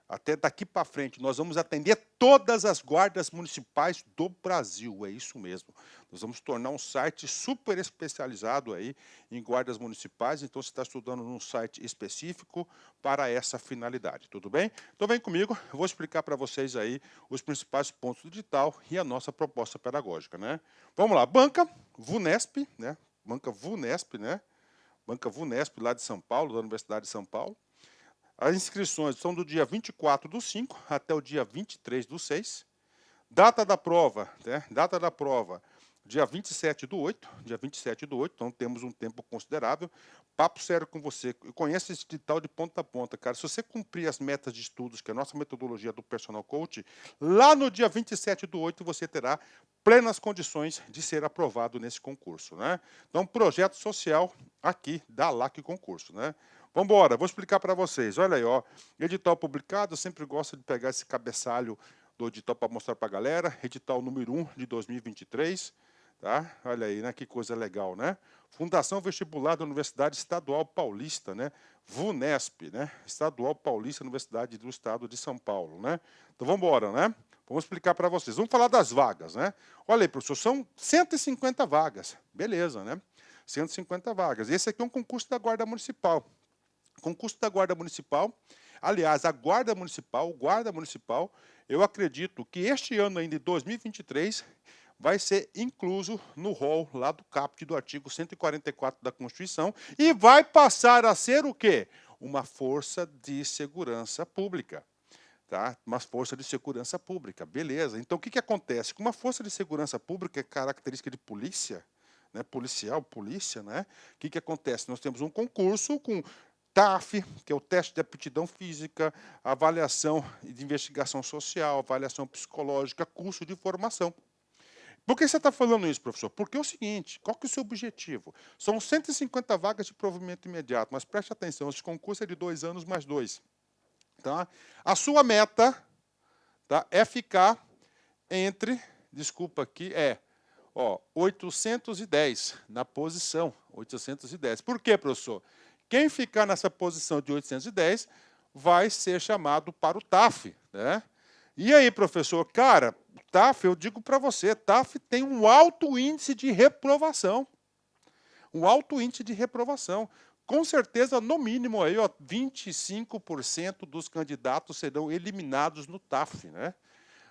S1: até daqui para frente, nós vamos atender todas as guardas municipais do Brasil, é isso mesmo. Nós vamos tornar um site super especializado aí em guardas municipais, então você está estudando num site específico para essa finalidade, tudo bem? Então vem comigo, eu vou explicar para vocês aí os principais pontos do edital e a nossa proposta pedagógica, né? Vamos lá, Banca VUNESP, né? Banca VUNESP, né? Banca VUNESP, lá de São Paulo, da Universidade de São Paulo. As inscrições são do dia 24/5 até o dia 23/6. Data da prova, né? Data da prova, dia 27/8, então temos um tempo considerável. Papo sério com você, eu conheço esse edital de ponta a ponta, cara. Se você cumprir as metas de estudos, que é a nossa metodologia do Personal Coach, lá no dia 27/8 você terá plenas condições de ser aprovado nesse concurso, né? Então, projeto social aqui da LAC Concurso, né? Vamos embora, vou explicar para vocês. Olha aí, ó, edital publicado, eu sempre gosto de pegar esse cabeçalho do edital para mostrar para a galera. Edital número 1 de 2023, tá? Olha aí, né? Que coisa legal, né? Fundação Vestibular da Universidade Estadual Paulista, né? VUNESP, né? Estadual Paulista, Universidade do Estado de São Paulo, né? Então vamos embora, né? Vamos explicar para vocês. Vamos falar das vagas, né? Olha aí, professor, são 150 vagas. Beleza, né? 150 vagas. Esse aqui é um concurso da Guarda Municipal. Concurso da Guarda Municipal, aliás, a Guarda Municipal, eu acredito que este ano ainda, em 2023, vai ser incluso no rol lá do caput do artigo 144 da Constituição e vai passar a ser o quê? Uma força de segurança pública. Tá? Uma força de segurança pública, beleza. Então, o que acontece? Com uma força de segurança pública, é característica de polícia, né? Policial, polícia, né? O que acontece? Nós temos um concurso com TAF, que é o teste de aptidão física, avaliação de investigação social, avaliação psicológica, curso de formação. Por que você está falando isso, professor? Porque é o seguinte, qual que é o seu objetivo? São 150 vagas de provimento imediato, mas preste atenção, esse concurso é de 2 anos mais 2. Tá? A sua meta, tá, é ficar entre, desculpa aqui, 810 na posição, 810. Por quê, professor? Quem ficar nessa posição de 810 vai ser chamado para o TAF, né? E aí, professor? Cara, TAF, eu digo para você, TAF tem um alto índice de reprovação. Um alto índice de reprovação. Com certeza, no mínimo, aí, ó, 25% dos candidatos serão eliminados no TAF, né?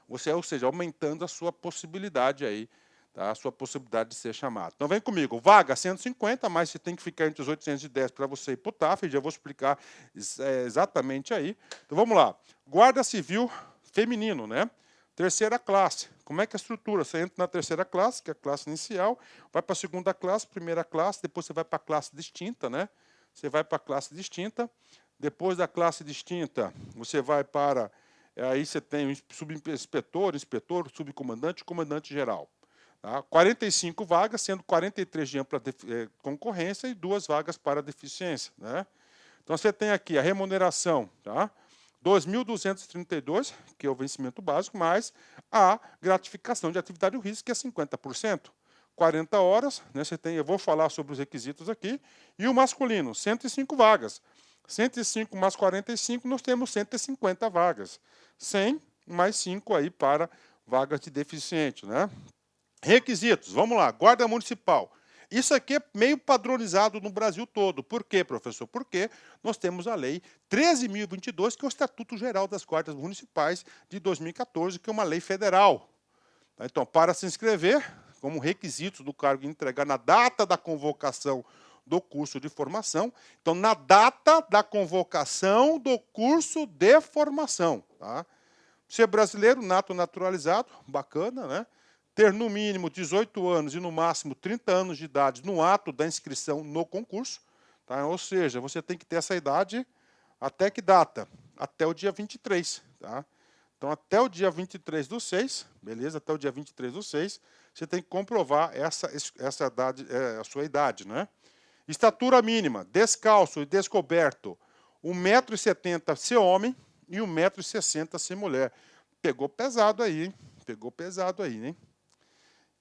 S1: Ou seja, aumentando a sua possibilidade aí, tá? A sua possibilidade de ser chamado. Então vem comigo, vaga 150, mas você tem que ficar entre os 810 para você ir para o TAF, já vou explicar exatamente aí. Então vamos lá, Guarda Civil feminino, né? Terceira classe, como é que é a estrutura? Você entra na terceira classe, que é a classe inicial, vai para a segunda classe, primeira classe, depois você vai para a classe distinta, né? Você vai para a classe distinta, depois da classe distinta, você vai para... Aí você tem o subinspetor, inspetor, subcomandante e comandante-geral. Tá? 45 vagas, sendo 43 de ampla concorrência e 2 vagas para deficiência. Né? Então você tem aqui a remuneração, tá? 2.232, que é o vencimento básico, mais a gratificação de atividade de risco, que é 50%. 40 horas, né, você tem, eu vou falar sobre os requisitos aqui, e o masculino, 105 vagas. 105 mais 45, nós temos 150 vagas. 100 mais 5 aí para vagas de deficiente. Né? Requisitos, vamos lá, Guarda Municipal. Isso aqui é meio padronizado no Brasil todo. Por quê, professor? Porque nós temos a Lei 13.022, que é o Estatuto Geral das Guardas Municipais de 2014, que é uma lei federal. Então, para se inscrever, como requisitos do cargo entregar na data da convocação do curso de formação. Então, na data da convocação do curso de formação. Tá? Ser brasileiro, nato naturalizado, bacana, né? Ter no mínimo 18 anos e no máximo 30 anos de idade no ato da inscrição no concurso. Tá? Ou seja, você tem que ter essa idade até que data? Até o dia 23. Tá? Então, até o dia 23/6, beleza? Até o dia 23/6, você tem que comprovar essa idade, a sua idade, né? Estatura mínima, descalço e descoberto, 1,70 m ser homem e 1,60 m ser mulher. Pegou pesado aí, hein? Pegou pesado aí, hein?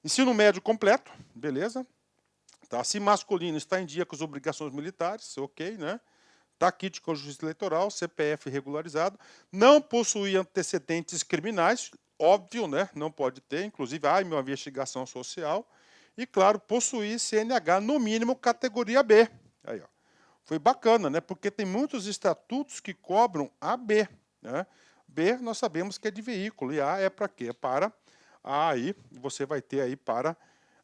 S1: Ensino médio completo, beleza? Tá? Se masculino está em dia com as obrigações militares, ok, né? Tá kit com justiça eleitoral, CPF regularizado, não possui antecedentes criminais, óbvio, né? Não pode ter, inclusive, uma investigação social. E, claro, possuir CNH, no mínimo, categoria B. Aí, ó. Foi bacana, né? Porque tem muitos estatutos que cobram AB. Né? B, nós sabemos que é de veículo, e A é para quê? É para A, aí você vai ter aí para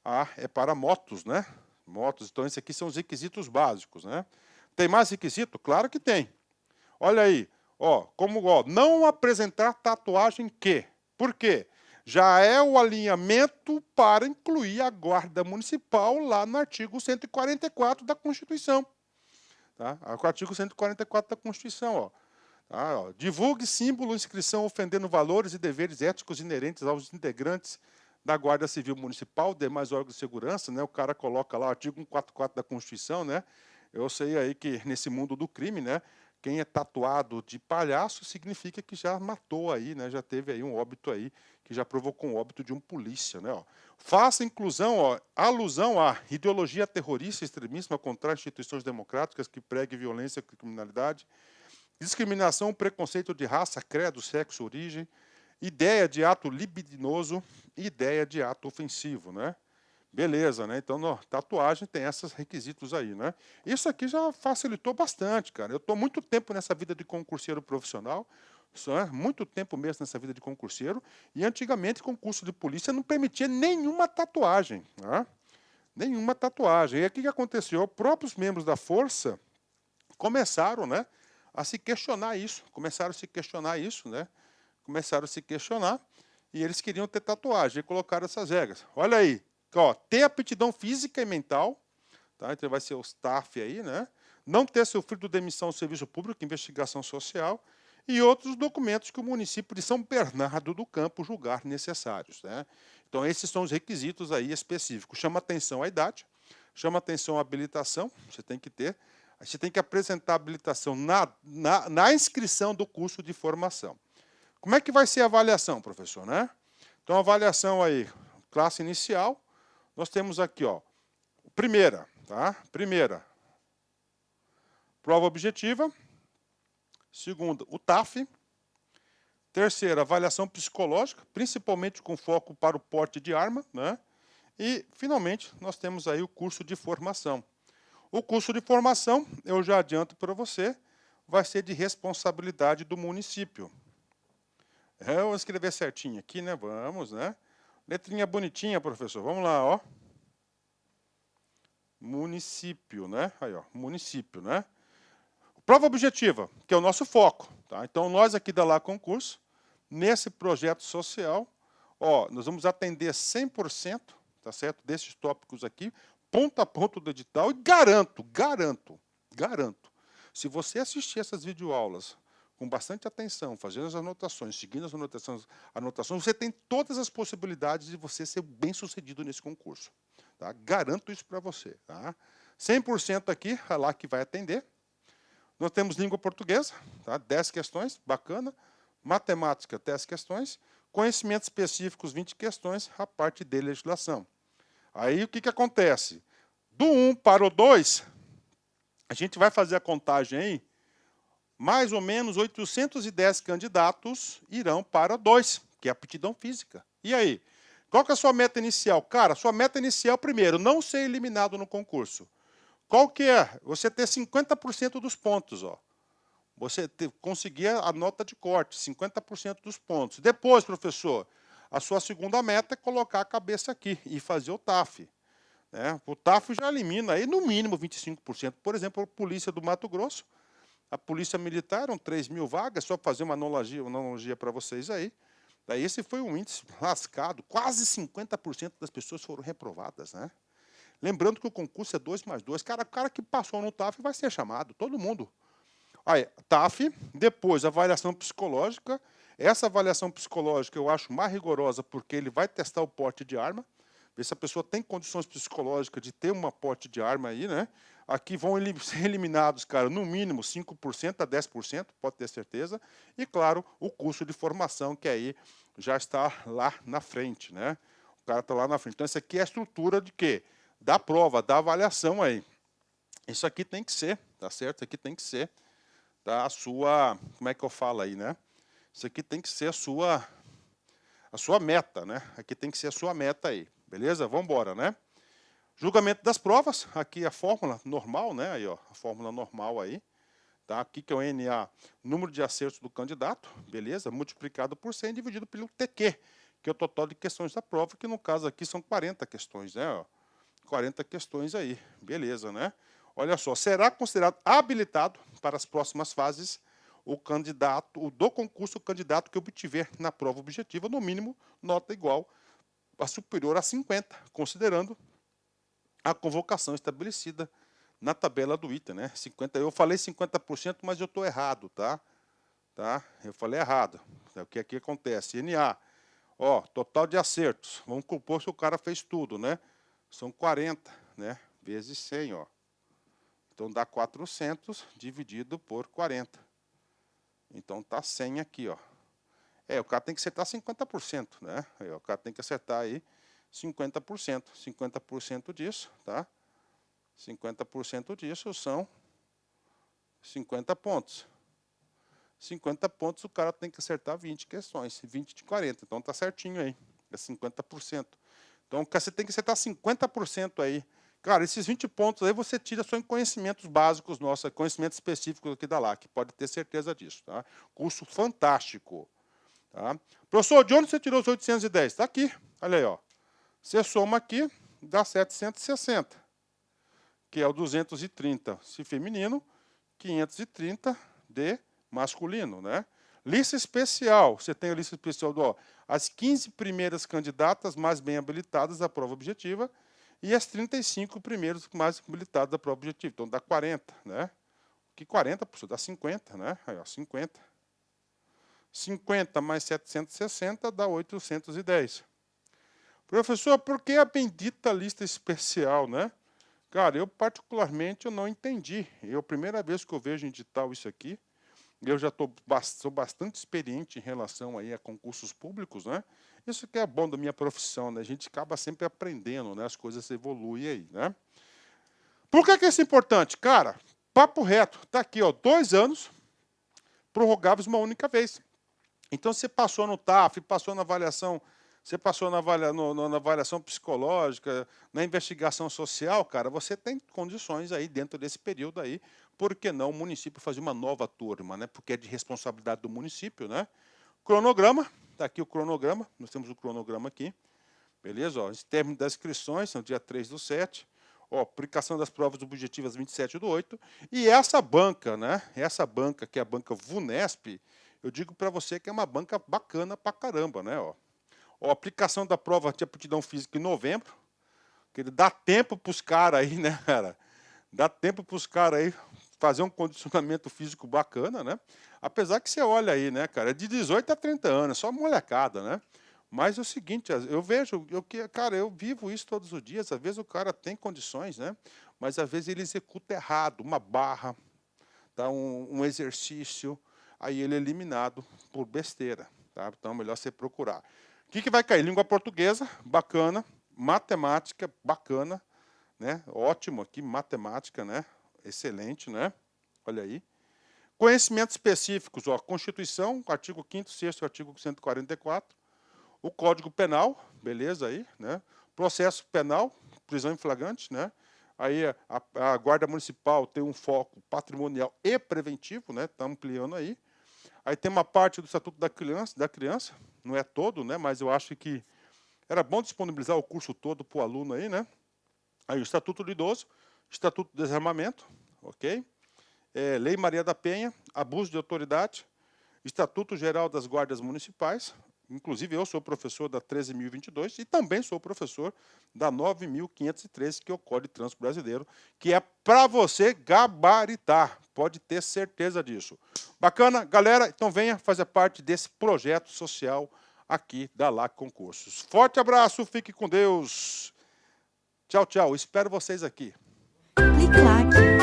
S1: A, é para motos, né? Motos, então, esses aqui são os requisitos básicos, né? Tem mais requisito? Claro que tem. Olha aí, ó, não apresentar tatuagem que. Por quê? Já é o alinhamento para incluir a Guarda Municipal lá no artigo 144 da Constituição. Tá? O artigo 144 da Constituição, ó. Tá, ó. Divulgue símbolo, inscrição ofendendo valores e deveres éticos inerentes aos integrantes da Guarda Civil Municipal, demais órgãos de segurança, né? O cara coloca lá o artigo 144 da Constituição, né? Eu sei aí que nesse mundo do crime, né? Quem é tatuado de palhaço significa que já matou aí, né? Já teve aí um óbito aí, que já provocou um óbito de um polícia, né? Ó. Faça inclusão, ó, alusão à ideologia terrorista, extremismo contra instituições democráticas que pregue violência e criminalidade, discriminação, preconceito de raça, credo, sexo, origem, ideia de ato libidinoso e ideia de ato ofensivo, né? Beleza, né? Então, tatuagem tem esses requisitos aí, né? Isso aqui já facilitou bastante, cara. Eu estou muito tempo nessa vida de concurseiro profissional, muito tempo mesmo nessa vida de concurseiro, e antigamente concurso de polícia não permitia nenhuma tatuagem, né? Nenhuma tatuagem. E aí o que aconteceu? Os próprios membros da força começaram, né, a se questionar isso, né? Começaram a se questionar e eles queriam ter tatuagem e colocaram essas regras. Olha aí, ó, ter aptidão física e mental, tá? Então vai ser o staff aí, né? Não ter sofrido demissão do serviço público, investigação social e outros documentos que o município de São Bernardo do Campo julgar necessários, né? Então esses são os requisitos aí específicos. Chama atenção a idade, chama atenção a habilitação, você tem que ter. Você tem que apresentar a habilitação na inscrição do curso de formação. Como é que vai ser a avaliação, professor? Né? Então, a avaliação aí, classe inicial, nós temos aqui, ó, primeira, tá? Primeira, prova objetiva. Segunda, o TAF. Terceiro, avaliação psicológica, principalmente com foco para o porte de arma, né? E, finalmente, nós temos aí o curso de formação. O curso de formação, eu já adianto para você, vai ser de responsabilidade do município. Eu vou escrever certinho aqui, né? Vamos, né? Letrinha bonitinha, professor. Vamos lá, ó. Município, né? Aí, ó, município, né? Prova objetiva, que é o nosso foco, tá? Então, nós aqui da Lá Concurso, nesse projeto social, ó, nós vamos atender 100%, tá certo? Desses tópicos aqui, ponto a ponto do edital, e garanto, se você assistir essas videoaulas com bastante atenção, fazendo as anotações, seguindo as anotações, você tem todas as possibilidades de você ser bem-sucedido nesse concurso. Tá? Garanto isso para você. Tá? 100% aqui, a Lá que vai atender. Nós temos língua portuguesa, tá? 10 questões, bacana. Matemática, 10 questões. Conhecimentos específicos, 20 questões, a parte de legislação. Aí o que acontece? Do 1 para o 2, a gente vai fazer a contagem aí, mais ou menos 810 candidatos irão para o 2, que é a aptidão física. E aí? Qual que é a sua meta inicial? Cara, sua meta inicial, primeiro, não ser eliminado no concurso. Qual que é? Você ter 50% dos pontos, ó. Você conseguir a nota de corte, 50% dos pontos. Depois, professor, a sua segunda meta é colocar a cabeça aqui e fazer o TAF. Né? O TAF já elimina aí no mínimo 25%. Por exemplo, a Polícia do Mato Grosso, a Polícia Militar, eram 3.000 vagas, só para fazer uma analogia para vocês aí. Daí esse foi um índice lascado, quase 50% das pessoas foram reprovadas, né? Lembrando que o concurso é 2+2. O cara que passou no TAF vai ser chamado, todo mundo. Aí, TAF, depois avaliação psicológica. Essa avaliação psicológica eu acho mais rigorosa porque ele vai testar o porte de arma, ver se a pessoa tem condições psicológicas de ter uma porte de arma aí, né? Aqui vão ser eliminados, cara, no mínimo 5% a 10%, pode ter certeza. E, claro, o curso de formação, que aí já está lá na frente, né? O cara está lá na frente. Então, isso aqui é a estrutura de quê? Da prova, da avaliação aí. Isso aqui tem que ser, tá certo? Isso aqui tem que ser a sua, como é que eu falo aí, né? Isso aqui tem que ser a sua meta, né? Aqui tem que ser a sua meta aí, beleza? Vamos embora, né? Julgamento das provas, aqui a fórmula normal, né? Aí, ó, a fórmula normal aí, tá? Aqui que é o NA, número de acertos do candidato, beleza? Multiplicado por 100 dividido pelo TQ, que é o total de questões da prova, que no caso aqui são 40 questões, né? Ó, 40 questões aí, beleza, né? Olha só, será considerado habilitado para as próximas fases o candidato, do concurso, o candidato que obtiver na prova objetiva, no mínimo, nota igual a superior a 50, considerando a convocação estabelecida na tabela do item, né? 50, eu falei 50%, mas eu estou errado, tá? Eu falei errado. O que aqui acontece? NA, ó, total de acertos. Vamos compor se o cara fez tudo, né? São 40, né? Vezes 100, ó. Então, dá 400 dividido por 40. Então, está 100 aqui, ó. O cara tem que acertar 50%, né? O cara tem que acertar aí 50%. 50% disso, tá? 50% disso são 50 pontos. 50 pontos, o cara tem que acertar 20 questões. 20 de 40. Então, está certinho aí. É 50%. Então, você tem que acertar 50% aí. Cara, esses 20 pontos aí você tira só em conhecimentos básicos nossos, conhecimentos específicos aqui da LAC, pode ter certeza disso, tá? Curso fantástico, tá? Professor, de onde você tirou os 810? Está aqui, olha aí, ó. Você soma aqui, dá 760, que é o 230 se feminino, 530 de masculino, né? Lista especial, você tem a lista especial do, as 15 primeiras candidatas mais bem habilitadas à prova objetiva, e as 35 primeiros mais habilitados da prova objetiva. Então, dá 40, né? Que 40, professor, dá 50, né? Aí, ó, 50. 50 mais 760 dá 810. Professor, por que a bendita lista especial, né? Cara, eu particularmente eu não entendi. É a primeira vez que eu vejo em edital isso aqui. Eu já sou bastante experiente em relação aí a concursos públicos, né? Isso que é bom da minha profissão, né? A gente acaba sempre aprendendo, né? As coisas evoluem aí, né? Por que isso é importante? Cara, papo reto, tá aqui, ó, 2 anos, prorrogáveis uma única vez. Então, você passou no TAF, passou na avaliação, você passou na avaliação psicológica, na investigação social, cara, você tem condições aí dentro desse período aí, por que não o município fazer uma nova turma, né? Porque é de responsabilidade do município, né? Cronograma, está aqui o cronograma, nós temos o cronograma aqui, beleza? Ó, término das inscrições, no dia 3/7, ó, aplicação das provas objetivas 27/8, e essa banca, né? Essa banca, que é a banca VUNESP, eu digo para você que é uma banca bacana pra caramba, né? Ó, aplicação da prova de aptidão física em novembro, que ele dá tempo para os caras aí, né, cara? Dá tempo para os caras aí fazer um condicionamento físico bacana, né? Apesar que você olha aí, né, cara, é de 18 a 30 anos, só molecada, né? Mas é o seguinte, eu vejo, cara, eu vivo isso todos os dias, às vezes o cara tem condições, né? Mas às vezes ele executa errado, uma barra, tá? um exercício, aí ele é eliminado por besteira, tá? Então é melhor você procurar. O que vai cair? Língua portuguesa, bacana, matemática, bacana, né? Ótimo aqui, matemática, né? Excelente, né? Olha aí. Conhecimentos específicos, ó, Constituição, artigo 5º, 6º, artigo 144, o Código Penal, beleza aí, né? Processo penal, prisão em flagrante, né? Aí a Guarda Municipal tem um foco patrimonial e preventivo, né? Está ampliando aí. Aí tem uma parte do Estatuto da Criança, não é todo, né? Mas eu acho que era bom disponibilizar o curso todo para o aluno aí, né? Aí o Estatuto do Idoso, Estatuto do Desarmamento, ok? Lei Maria da Penha, abuso de autoridade, Estatuto Geral das Guardas Municipais, inclusive eu sou professor da 13.022 e também sou professor da 9.513, que é o Código de Trânsito Brasileiro, que é para você gabaritar, pode ter certeza disso. Bacana? Galera, então venha fazer parte desse projeto social aqui da LAC Concursos. Forte abraço, fique com Deus. Tchau, tchau. Espero vocês aqui.
S3: Clique-Claque.